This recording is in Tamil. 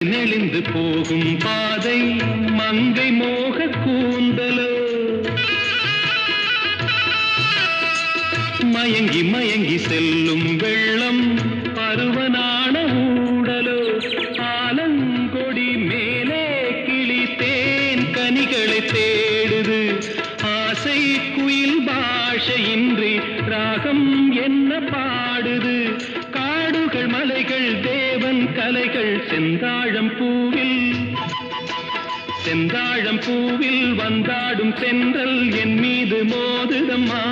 நெளிந்து போகும் பாதை மங்கை மோக கூந்தலோ மயங்கி மயங்கி செல்லும் வெள்ளம் பருவனான ஊடலோ ஆலங்கொடி மேலே கிளி தேன் கனிகளை தேடுது ஆசை குயில் பாஷையின்றி ராகம் என்ன பாடுது காடுகள் மலைகள் தேவன் கலைகள் செந்தாழம் பூவில் வந்தாடும் தென்றல் என் மீது மோதுதம்மா